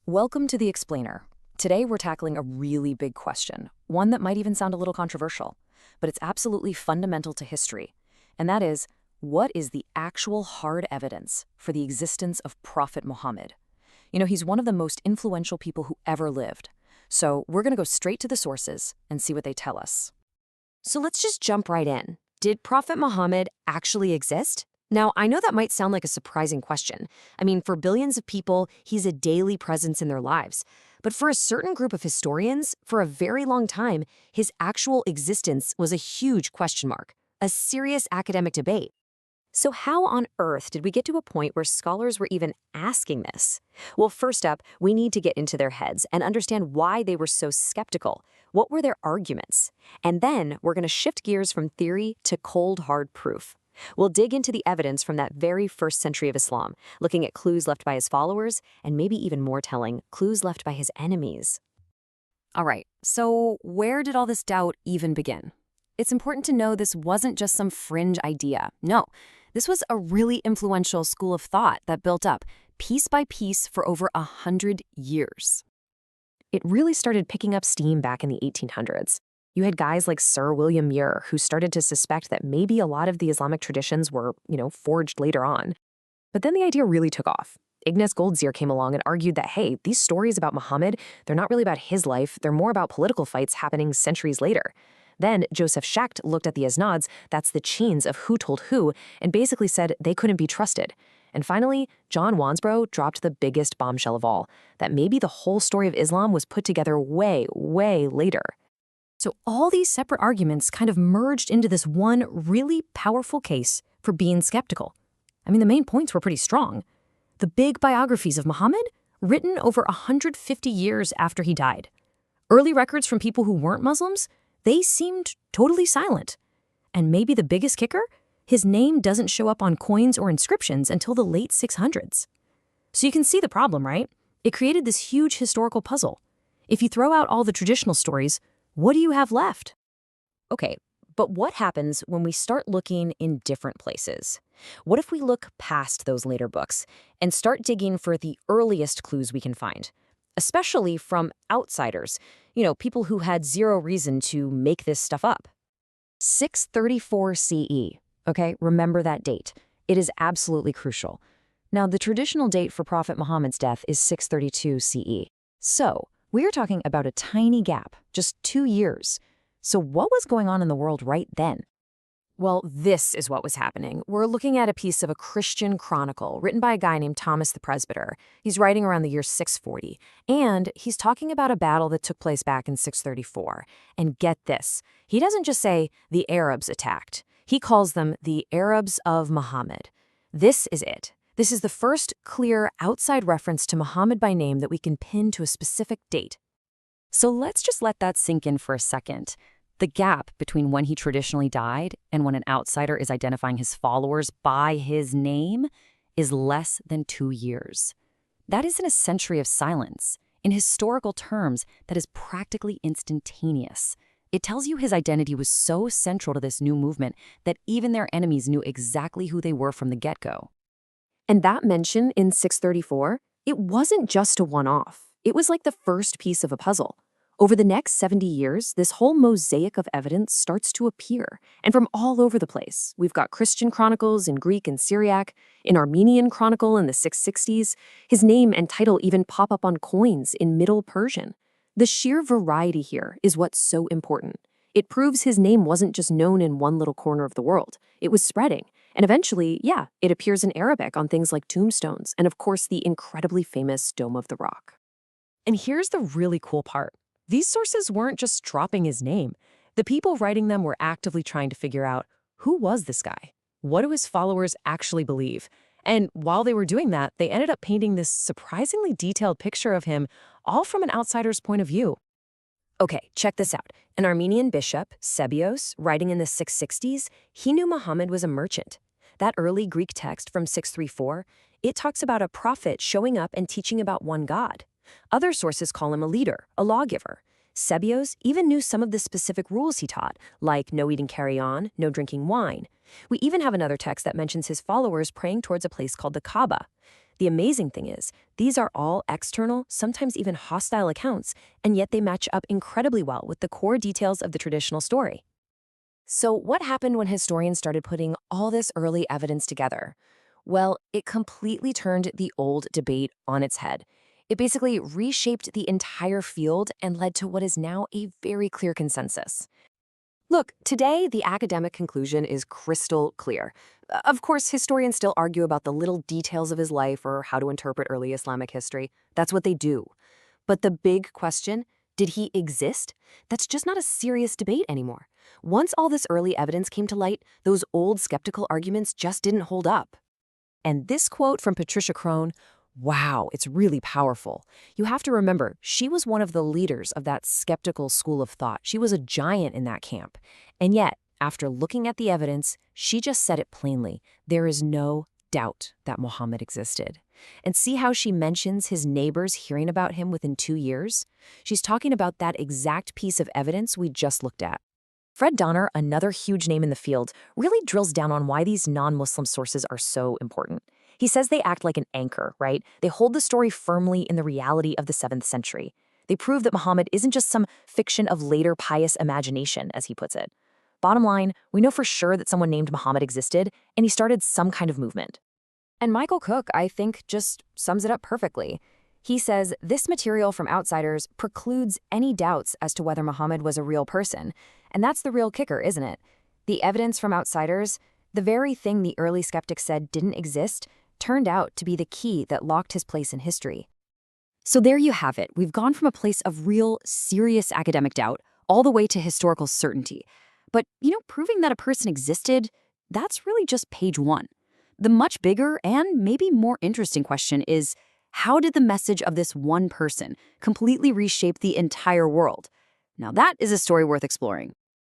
Welcome to The Explainer. Today we're tackling a really big question, one that might even sound a little controversial, but it's absolutely fundamental to history. And that is, what is the actual hard evidence for the existence of Prophet Muhammad? He's one of the most influential people who ever lived. So we're going to go straight to the sources and see what they tell us. So let's just jump right in. Did Prophet Muhammad actually exist? Now, I know that might sound like a surprising question. I mean, for billions of people, he's a daily presence in their lives. But for a certain group of historians, for a very long time, his actual existence was a huge question mark, a serious academic debate. So how on earth did we get to a point where scholars were even asking this? Well, first up, we need to get into their heads and understand why they were so skeptical. What were their arguments? And then we're going to shift gears from theory to cold, hard proof. We'll dig into the evidence from that very first century of Islam, looking at clues left by his followers, and maybe even more telling, clues left by his enemies. All right, so where did all this doubt even begin? It's important to know this wasn't just some fringe idea. No, this was a really influential school of thought that built up, piece by piece, for over 100 years. It really started picking up steam back in the 1800s. You had guys like Sir William Muir who started to suspect that maybe a lot of the Islamic traditions were, forged later on. But then the idea really took off. Ignaz Goldziher came along and argued that, hey, these stories about Muhammad, they're not really about his life, they're more about political fights happening centuries later. Then Joseph Schacht looked at the Isnads, that's the chains of who told who, and basically said they couldn't be trusted. And finally, John Wansbrough dropped the biggest bombshell of all, that maybe the whole story of Islam was put together way, way later. So all these separate arguments kind of merged into this one really powerful case for being skeptical. I mean, the main points were pretty strong. The big biographies of Muhammad, written over 150 years after he died. Early records from people who weren't Muslims, they seemed totally silent. And maybe the biggest kicker? His name doesn't show up on coins or inscriptions until the late 600s. So you can see the problem, right? It created this huge historical puzzle. If you throw out all the traditional stories, what do you have left? Okay, but what happens when we start looking in different places? What if we look past those later books and start digging for the earliest clues we can find? Especially from outsiders, people who had zero reason to make this stuff up. 634 CE, okay? Remember that date. It is absolutely crucial. Now, the traditional date for Prophet Muhammad's death is 632 CE. So, we're talking about a tiny gap, just 2 years. So what was going on in the world right then? Well, this is what was happening. We're looking at a piece of a Christian chronicle written by a guy named Thomas the Presbyter. He's writing around the year 640, and he's talking about a battle that took place back in 634. And get this, he doesn't just say the Arabs attacked. He calls them the Arabs of Muhammad. This is it. This is the first clear outside reference to Muhammad by name that we can pin to a specific date. So let's just let that sink in for a second. The gap between when he traditionally died and when an outsider is identifying his followers by his name is less than 2 years. That isn't a century of silence. In historical terms, that is practically instantaneous. It tells you his identity was so central to this new movement that even their enemies knew exactly who they were from the get-go. And that mention in 634, it wasn't just a one-off. It was like the first piece of a puzzle. Over the next 70 years, this whole mosaic of evidence starts to appear, and from all over the place. We've got Christian chronicles in Greek and Syriac, an Armenian chronicle in the 660s. His name and title even pop up on coins in Middle Persian. The sheer variety here is what's so important. It proves his name wasn't just known in one little corner of the world. It was spreading. And eventually, it appears in Arabic on things like tombstones, and of course the incredibly famous Dome of the Rock. And here's the really cool part. These sources weren't just dropping his name. The people writing them were actively trying to figure out, who was this guy? What do his followers actually believe? And while they were doing that, they ended up painting this surprisingly detailed picture of him, all from an outsider's point of view. Okay, check this out. An Armenian bishop, Sebios, writing in the 660s, he knew Muhammad was a merchant. That early Greek text from 634, it talks about a prophet showing up and teaching about one God. Other sources call him a leader, a lawgiver. Sebios even knew some of the specific rules he taught, like no eating carry-on, no drinking wine. We even have another text that mentions his followers praying towards a place called the Kaaba. The amazing thing is, these are all external, sometimes even hostile accounts, and yet they match up incredibly well with the core details of the traditional story. So what happened when historians started putting all this early evidence together? Well, it completely turned the old debate on its head. It basically reshaped the entire field and led to what is now a very clear consensus. Look, today the academic conclusion is crystal clear. Of course, historians still argue about the little details of his life or how to interpret early Islamic history. That's what they do. But the big question, did he exist? That's just not a serious debate anymore. Once all this early evidence came to light, those old skeptical arguments just didn't hold up. And this quote from Patricia Crone, wow, it's really powerful. You have to remember, she was one of the leaders of that skeptical school of thought. She was a giant in that camp. And yet, after looking at the evidence, she just said it plainly. There is no doubt that Muhammad existed. And see how she mentions his neighbors hearing about him within 2 years? She's talking about that exact piece of evidence we just looked at. Fred Donner, another huge name in the field, really drills down on why these non-Muslim sources are so important. He says they act like an anchor, right? They hold the story firmly in the reality of the 7th century. They prove that Muhammad isn't just some fiction of later pious imagination, as he puts it. Bottom line, we know for sure that someone named Muhammad existed, and he started some kind of movement. And Michael Cook, I think, just sums it up perfectly. He says this material from outsiders precludes any doubts as to whether Muhammad was a real person. And that's the real kicker, isn't it? The evidence from outsiders, the very thing the early skeptics said didn't exist, turned out to be the key that locked his place in history. So there you have it. We've gone from a place of real, serious academic doubt all the way to historical certainty. But, proving that a person existed, that's really just page 1. The much bigger and maybe more interesting question is, how did the message of this one person completely reshape the entire world? Now that is a story worth exploring.